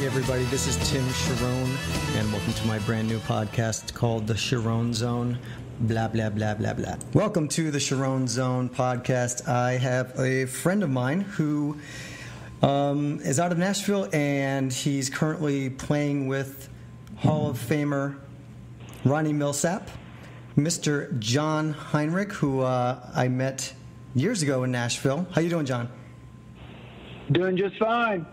everybody. This is Tim Charron, and welcome to my brand new podcast called the Charron Zone. Blah, blah, blah, blah, blah. Welcome to the Charron Zone podcast. I have a friend of mine who is out of Nashville, and he's currently playing with Hall of Famer Ronnie Milsap, Mr. John Heinrich, who I met years ago in Nashville. How you doing, John? Doing just fine,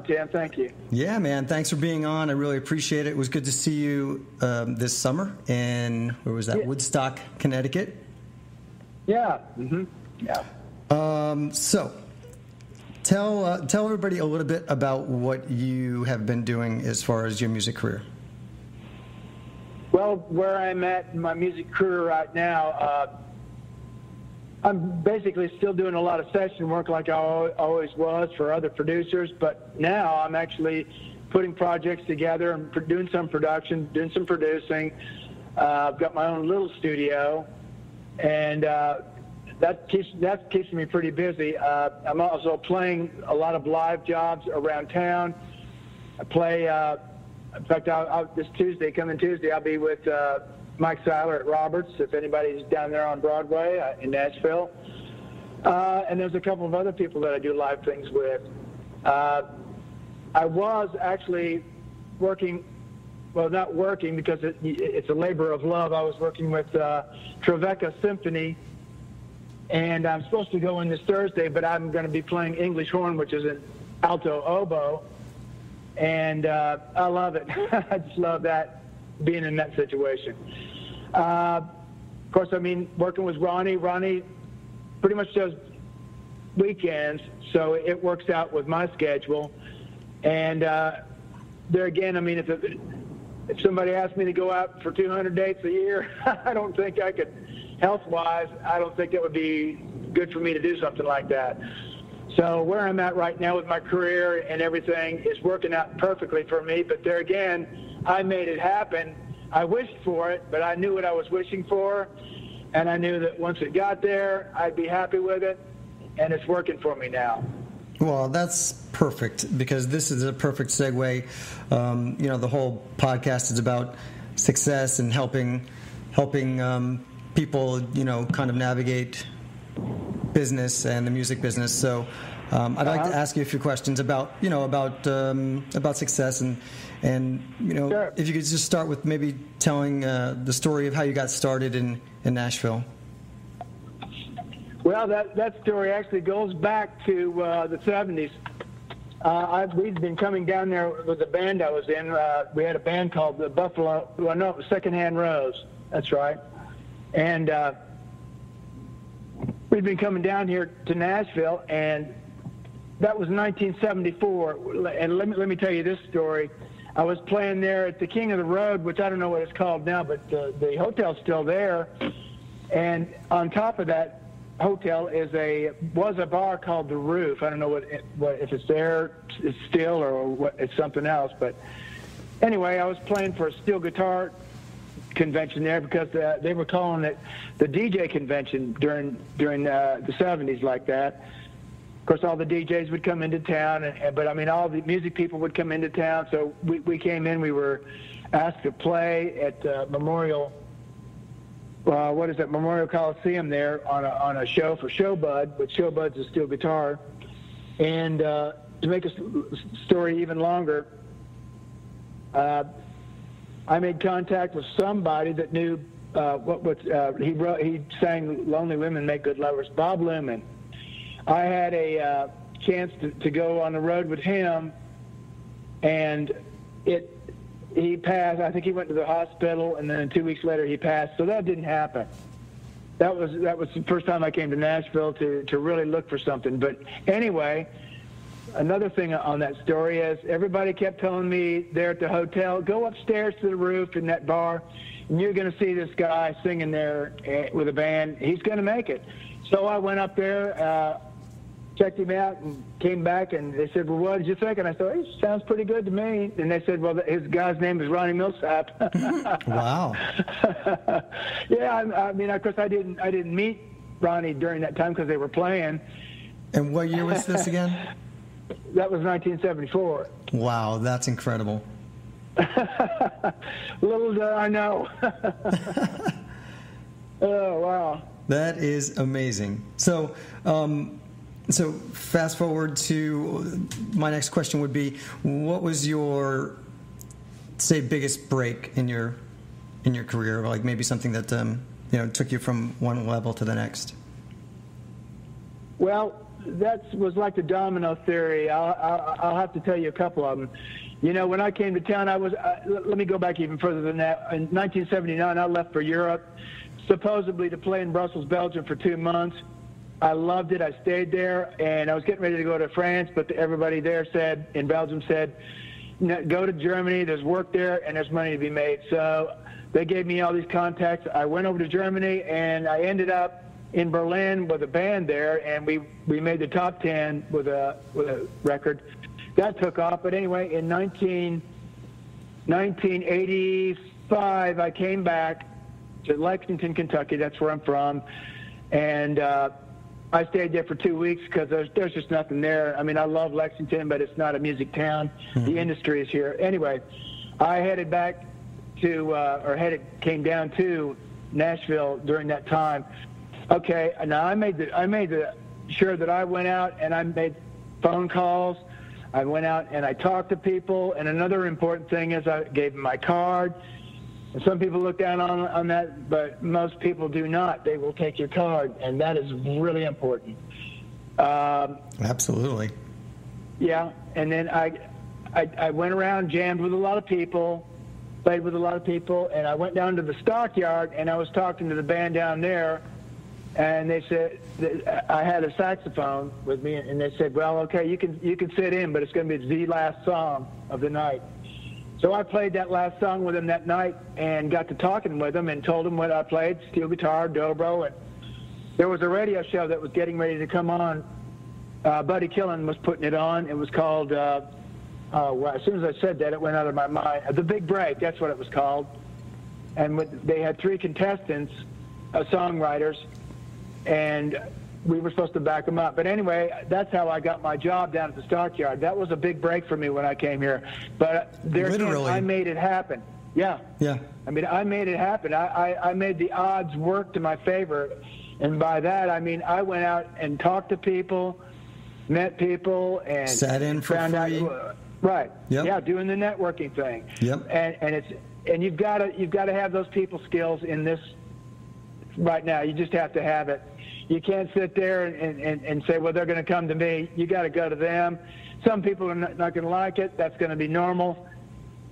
Tim. Thank you. Yeah, man. Thanks for being on. I really appreciate it. It was good to see you this summer in, where was that? Yeah. Woodstock, Connecticut. Yeah. Mm-hmm. Yeah. So, tell everybody a little bit about what you have been doing as far as your music career. Well, where I'm at in my music career right now, I'm basically still doing a lot of session work like I always was for other producers, but now I'm actually putting projects together and doing some production, doing some producing. I've got my own little studio, and that keeps me pretty busy. I'm also playing a lot of live jobs around town. I play, in fact, coming Tuesday, I'll be with Mike Seiler at Roberts, if anybody's down there on Broadway in Nashville. And there's a couple of other people that I do live things with. I was actually working, well, not working because it's a labor of love. I was working with Trevecca Symphony, and I'm supposed to go in this Thursday, but I'm going to be playing English horn, which is an alto oboe, and I love it. I just love that, being in that situation. Of course, I mean, working with Ronnie pretty much does weekends, so it works out with my schedule. And there again, I mean, if somebody asked me to go out for 200 dates a year, I don't think I could, health-wise, I don't think that would be good for me to do something like that. So where I'm at right now with my career and everything is working out perfectly for me, but there again, I made it happen. I wished for it, but I knew what I was wishing for, and I knew that once it got there, I'd be happy with it, and it's working for me now. Well, that's perfect, because this is a perfect segue. The whole podcast is about success and helping people, kind of navigate business and the music business. So I'd like to ask you a few questions about success and Sure. If you could just start with maybe telling the story of how you got started in Nashville. Well, that story actually goes back to the 70s. We'd been coming down there with the band I was in. We had a band called the Secondhand Rose. That's right. And we'd been coming down here to Nashville, and that was 1974. And let me tell you this story. I was playing there at the King of the Road, which I don't know what it's called now, but the hotel's still there. And on top of that hotel was a bar called The Roof. I don't know if it's there, it's still, or what, it's something else. But anyway, I was playing for a steel guitar convention there because they were calling it the DJ convention during the 70s like that. Of course, all the DJs would come into town, but I mean, all the music people would come into town. So we came in. We were asked to play at Memorial Coliseum there on a show for Showbud, which Showbud's a steel guitar. And to make a story even longer, I made contact with somebody that knew he sang "Lonely Women Make Good Lovers," Bob Lumen. I had a chance to go on the road with him, and he passed. I think he went to the hospital, and then 2 weeks later he passed. So that didn't happen. That was the first time I came to Nashville to really look for something. But anyway, another thing on that story is everybody kept telling me there at the hotel, go upstairs to the roof in that bar, and you're going to see this guy singing there with a band. He's going to make it. So I went up there, checked him out, and came back, and they said, well, what did you think? And I said, hey, sounds pretty good to me. And they said, well, his guy's name is Ronnie Milsap. Wow. Yeah, I mean, of course, I didn't meet Ronnie during that time because they were playing. And what year was this again? That was 1974. Wow, that's incredible. Little did I know. Oh, wow. That is amazing. So, so fast forward to my next question would be, what was your, say, biggest break in your career? Like maybe something that took you from one level to the next. Well, that was like the domino theory. I'll have to tell you a couple of them. You know, when I came to town, let me go back even further than that. In 1979, I left for Europe, supposedly to play in Brussels, Belgium for 2 months. I loved it. I stayed there, and I was getting ready to go to France, but everybody there in Belgium said, no, go to Germany. There's work there, and there's money to be made. So they gave me all these contacts. I went over to Germany, and I ended up in Berlin with a band there, and we made the top 10 with a record. That took off. But anyway, in 1985, I came back to Lexington, Kentucky. That's where I'm from. And I stayed there for 2 weeks because there's just nothing there. I mean, I love Lexington, but it's not a music town. Mm-hmm. The industry is here. Anyway, I headed back to, came down to Nashville during that time. Okay, now I made sure that I went out and I made phone calls. I went out and I talked to people. And another important thing is I gave them my card. And some people look down on that, but most people do not. They will take your card, and that is really important. Absolutely. Yeah, and then I went around, jammed with a lot of people, played with a lot of people, and I went down to the Stockyard, and I was talking to the band down there, and they said I had a saxophone with me, and they said, well, okay, you can sit in, but it's going to be the last song of the night. So I played that last song with them that night and got to talking with them and told them what I played, steel guitar, dobro, and there was a radio show that was getting ready to come on. Buddy Killen was putting it on. It was called, as soon as I said that, it went out of my mind. The Big Break, that's what it was called. And they had 3 contestants, songwriters, and we were supposed to back them up. But anyway, that's how I got my job down at the Stockyard. That was a big break for me when I came here. But I made it happen. Yeah. Yeah. I mean, I made it happen. I made the odds work to my favor. And by that, I mean, I went out and talked to people, met people, and sat in for free. Right. Yep. Yeah, doing the networking thing. Yep. And you've got to have those people skills in this right now. You just have to have it. You can't sit there and say, well, they're going to come to me. You got to go to them. Some people are not going to like it. That's going to be normal.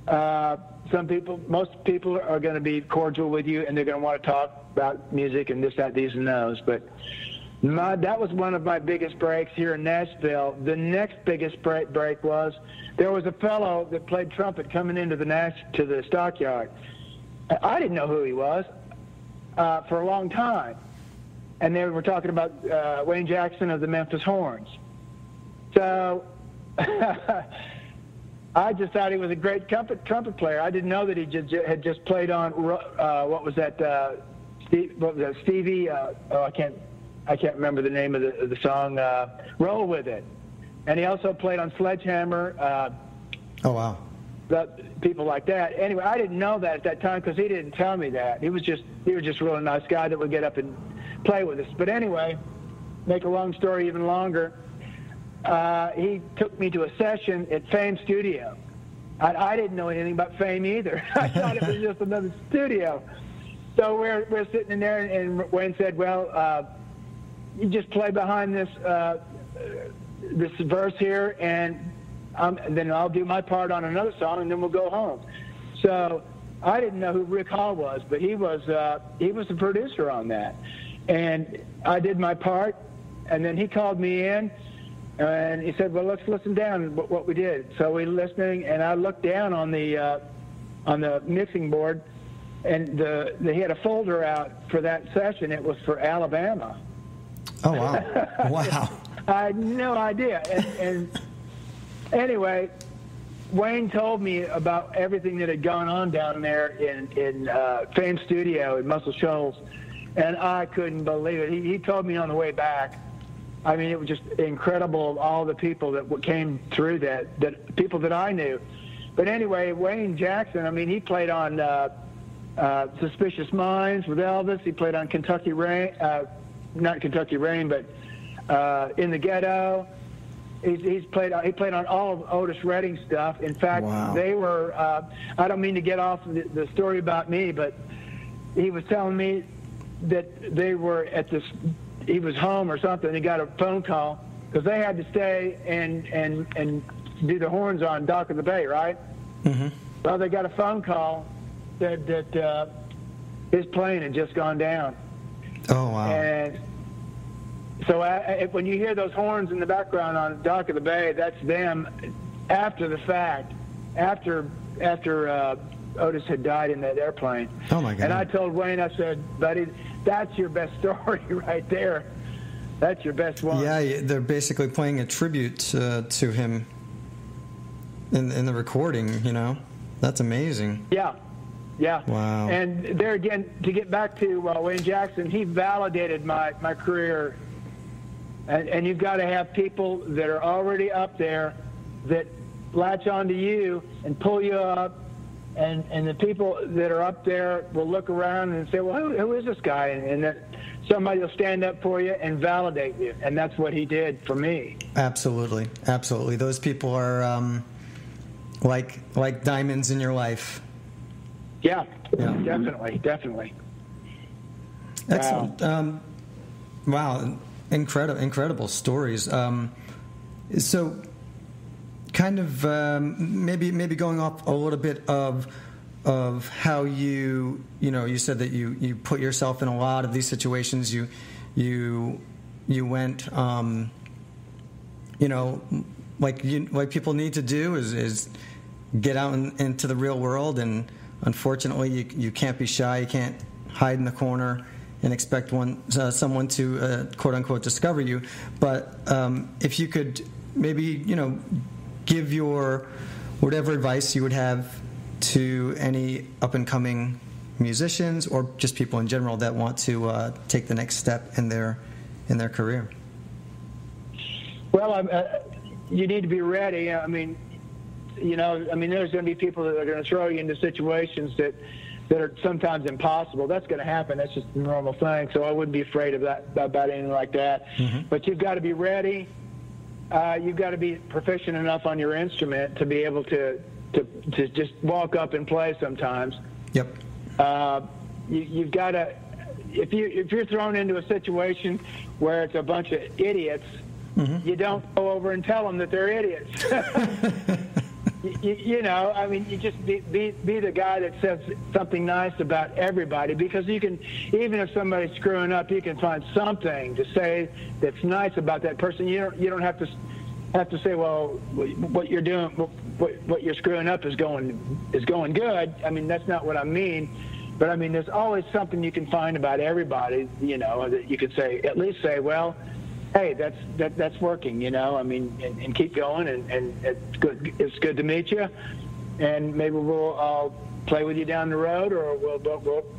Most people are going to be cordial with you, and they're going to want to talk about music and this, that, these, and those. But that was one of my biggest breaks here in Nashville. The next biggest break was there was a fellow that played trumpet coming into to the Stockyard. I didn't know who he was for a long time. And they were talking about Wayne Jackson of the Memphis Horns. So I just thought he was a great trumpet player. I didn't know that he had just played on Stevie? I can't remember the name of the song. Roll With It. And he also played on Sledgehammer. Oh wow! People like that. Anyway, I didn't know that at that time because he didn't tell me that. He was just a really nice guy that would get up and play with us. But anyway, make a long story even longer, he took me to a session at Fame Studio. I didn't know anything about Fame either. I thought it was just another studio. So we're sitting in there, and Wayne said, well, you just play behind this verse here, and then I'll do my part on another song, and then we'll go home. So I didn't know who Rick Hall was, but he was the producer on that. And I did my part, and then he called me in, and he said, well, let's listen down to what we did. So we were listening, and I looked down on the mixing board, and he had a folder out for that session. It was for Alabama. Oh, wow. Wow. I had no idea. And anyway, Wayne told me about everything that had gone on down there in Fame Studio in Muscle Shoals. And I couldn't believe it. He told me on the way back, I mean, it was just incredible, all the people that came through that people that I knew. But anyway, Wayne Jackson, I mean, he played on Suspicious Minds with Elvis. He played on Kentucky Rain, not Kentucky Rain, but In the Ghetto. He played on all of Otis Redding's stuff. In fact, Wow. They were, I don't mean to get off the story about me, but he was telling me that they were at this, he was home or something, he got a phone call, because they had to stay and do the horns on Dock of the Bay, right? Mm-hmm. Well, they got a phone call that his plane had just gone down. Oh, wow. And so when you hear those horns in the background on Dock of the Bay, that's them after the fact, after Otis had died in that airplane. Oh, my God. And I told Wayne, I said, buddy, that's your best story right there. That's your best one. Yeah, they're basically playing a tribute to him in the recording, you know? That's amazing. Yeah. Wow. And there again, to get back to Wayne Jackson, he validated my career. And you've got to have people that are already up there that latch onto you and pull you up. And the people that are up there will look around and say, well, who is this guy? And that somebody will stand up for you and validate you. And that's what he did for me. Absolutely. Those people are like diamonds in your life. Yeah. Definitely. Excellent. Wow. Incredible stories. So, kind of maybe going off a little bit of how you said that you put yourself in a lot of these situations. You went like people need to do is get out into the real world, and unfortunately you can't be shy. You can't hide in the corner and expect someone to quote unquote discover you. But if you could maybe give your whatever advice you would have to any up and coming musicians or just people in general that want to take the next step in their career. Well, you need to be ready. I mean, there's going to be people that are going to throw you into situations that are sometimes impossible. That's going to happen. That's just a normal thing. So I wouldn't be afraid of that, about anything like that. Mm-hmm. But you've got to be ready. You've got to be proficient enough on your instrument to be able to just walk up and play sometimes. Yep. You've got to, if you're thrown into a situation where it's a bunch of idiots, mm-hmm. you don't go over and tell them that they're idiots. You just be the guy that says something nice about everybody, because you can, even if somebody's screwing up, you can find something to say that's nice about that person. You don't have to say, well, what you're doing, what you're screwing up is going good. I mean, that's not what I mean. But I mean, there's always something you can find about everybody, that you could say, at least say, well, hey, that's working, I mean, and keep going, and it's good. It's good to meet you, and maybe I'll play with you down the road, or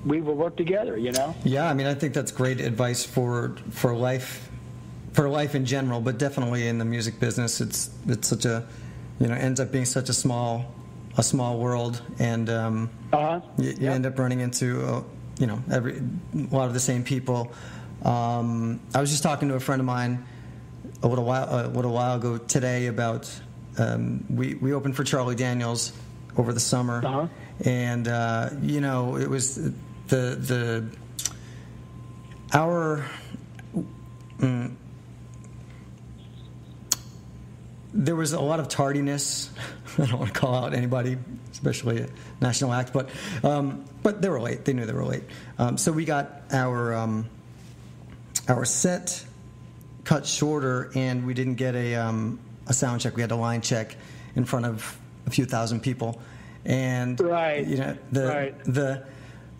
we will work together, Yeah, I mean, I think that's great advice for life in general, but definitely in the music business, it's such a, ends up being such a small world, and you end up running into a lot of the same people. I was just talking to a friend of mine a little while ago today about we opened for Charlie Daniels over the summer, uh-huh. And it was there was a lot of tardiness. I don't want to call out anybody, especially a national act, but they were late. They knew they were late, so we got our set cut shorter, and we didn't get a sound check. We had a line check in front of a few thousand people, and right.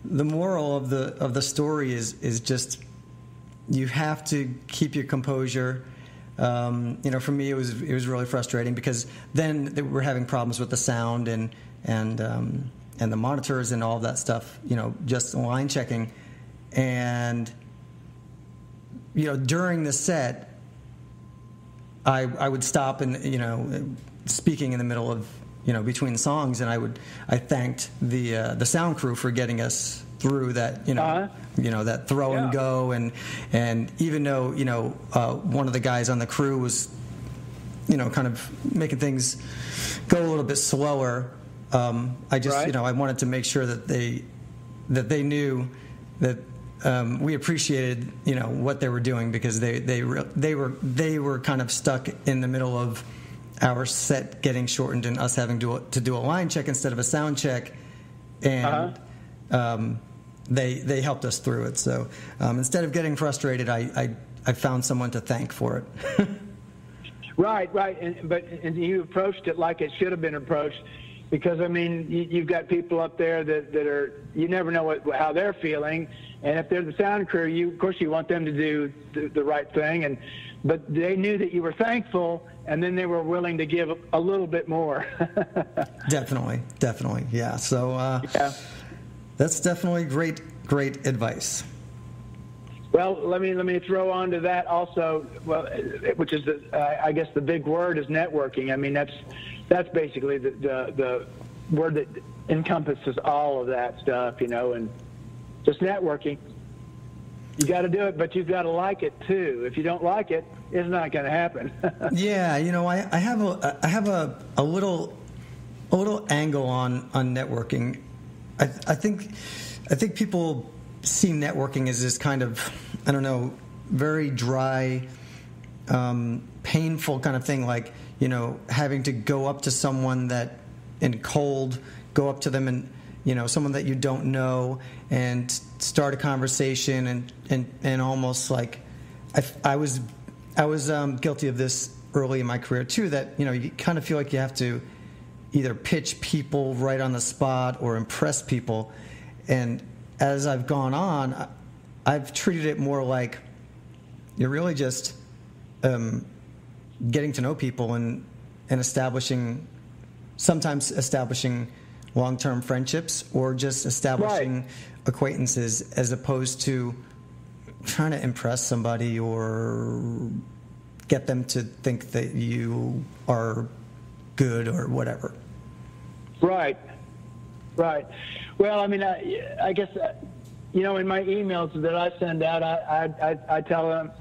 The moral of the story is just you have to keep your composure. For me, it was really frustrating, because then we're having problems with the sound and the monitors and all of that stuff. Just line checking, and during the set, I would stop and, speaking in the middle of, between songs, and I thanked the sound crew for getting us through that, that throw and go, and even though, one of the guys on the crew was, kind of making things go a little bit slower, I just, I wanted to make sure that they knew that we appreciated, what they were doing, because they were kind of stuck in the middle of our set getting shortened and us having to do a line check instead of a sound check, and they helped us through it. So instead of getting frustrated, I found someone to thank for it. Right. And you approached it like it should have been approached, because you've got people up there that are, you never know how they're feeling, and if they're the sound crew, of course you want them to do the right thing, but they knew that you were thankful, and then they were willing to give a little bit more. Definitely, yeah. So that's definitely great advice. Well, let me throw on to that also. Well, which is I guess the big word is networking. That's basically the word that encompasses all of that stuff, and just networking. You got to do it, but you've got to like it too. If you don't like it, it's not going to happen. Yeah, I have a little angle on networking. I think people see networking as this kind of, I don't know, very dry, painful kind of thing, like, having to go up to someone that in cold, go up to them and, someone that you don't know and start a conversation and almost like, I was guilty of this early in my career too, that, you kind of feel like you have to either pitch people right on the spot or impress people. And as I've gone on, I've treated it more like you're really just getting to know people and sometimes establishing long-term friendships, or just establishing acquaintances, as opposed to trying to impress somebody or get them to think that you are good or whatever. Right. Well, I guess, in my emails that I send out, I tell them,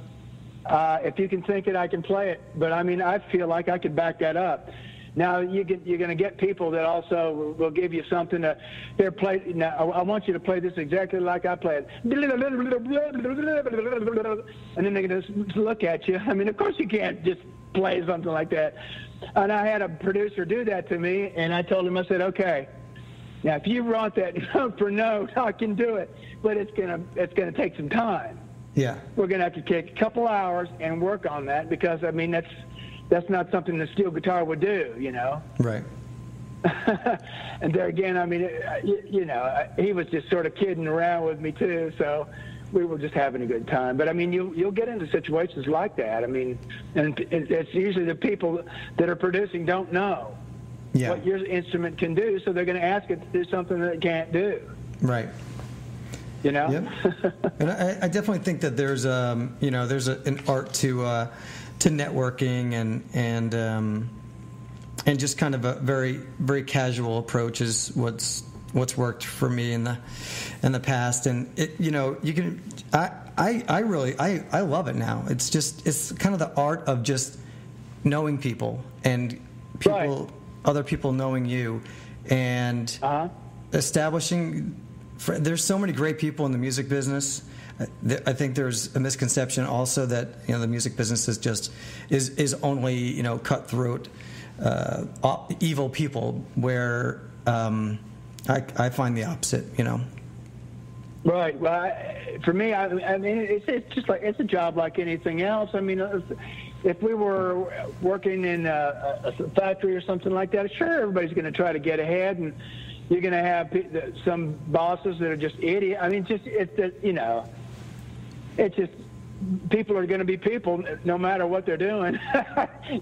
if you can think it, I can play it. But I feel like I could back that up. Now you're going to get people that also will give you something to here play. Now I want you to play this exactly like I play it, and then they're going to look at you. Of course you can't just play something like that. And I had a producer do that to me, and I told him, I said, okay, now if you want that note for note, I can do it, but it's gonna take some time. Yeah, we're gonna have to take a couple hours and work on that, because that's not something the steel guitar would do, Right. And there again, he was just sort of kidding around with me too, so we were just having a good time. But you'll get into situations like that. And it's usually the people that are producing don't know what your instrument can do, so they're going to ask it to do something that it can't do. Right. Yep. And I definitely think that there's an art to networking, and just kind of a very, very casual approach is what's worked for me in the past. And you can, I love it now. It's kind of the art of just knowing people, and other people knowing you, and establishing. There's so many great people in the music business. I think there's a misconception also that the music business is only cutthroat, evil people, where I find the opposite. Right. Well, for me, it's just like, it's a job like anything else. If we were working in a factory or something like that, sure, everybody's going to try to get ahead, and you're going to have some bosses that are just idiots. It's just people are going to be people no matter what they're doing.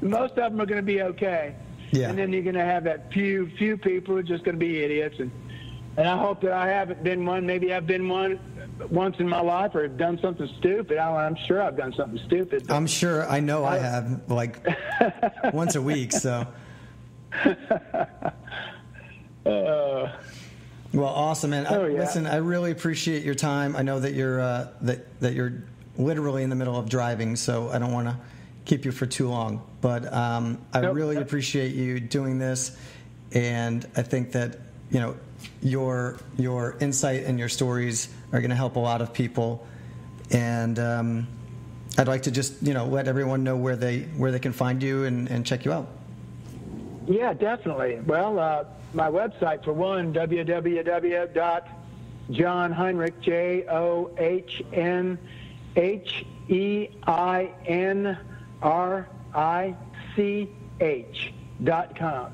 Most of them are going to be okay. Yeah. And then you're going to have that few people who are just going to be idiots. And I hope that I haven't been one. Maybe I've been one. once in my life or done something stupid. I'm sure I've done something stupid. I'm sure. I know I have, like, once a week. So. Well, awesome, man. Listen, I really appreciate your time. I know that you're that you're literally in the middle of driving, so I don't want to keep you for too long. But I really appreciate you doing this, and I think that your insight and your stories are going to help a lot of people. And I'd like to just let everyone know where they can find you and check you out. Yeah, definitely. Well, my website, for one, www.johnheinrich, JohnHeinrich.com.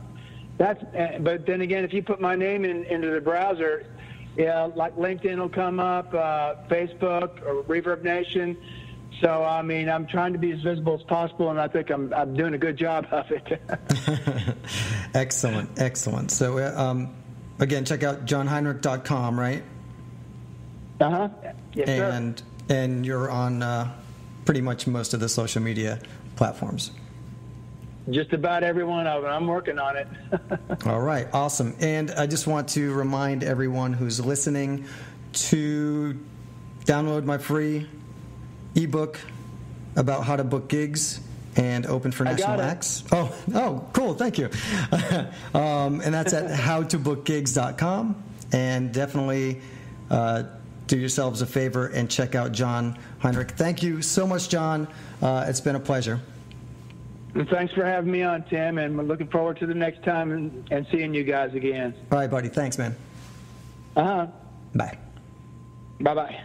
But then again, if you put my name into the browser, like LinkedIn will come up, Facebook or Reverb Nation. So, I mean, I'm trying to be as visible as possible, and I think I'm doing a good job of it. Excellent. So, again, check out johnheinrich.com, right? Uh-huh. Yes, sir. And you're on pretty much most of the social media platforms. Just about every one of them. I'm working on it. All right, awesome. And I just want to remind everyone who's listening to download my free ebook about how to book gigs and open for national acts. Oh, cool. Thank you. And that's at howtobookgigs.com. And definitely do yourselves a favor and check out John Heinrich. Thank you so much, John. It's been a pleasure. And thanks for having me on, Tim, and we're looking forward to the next time and seeing you guys again. All right, buddy. Thanks, man. Uh-huh. Bye. Bye-bye.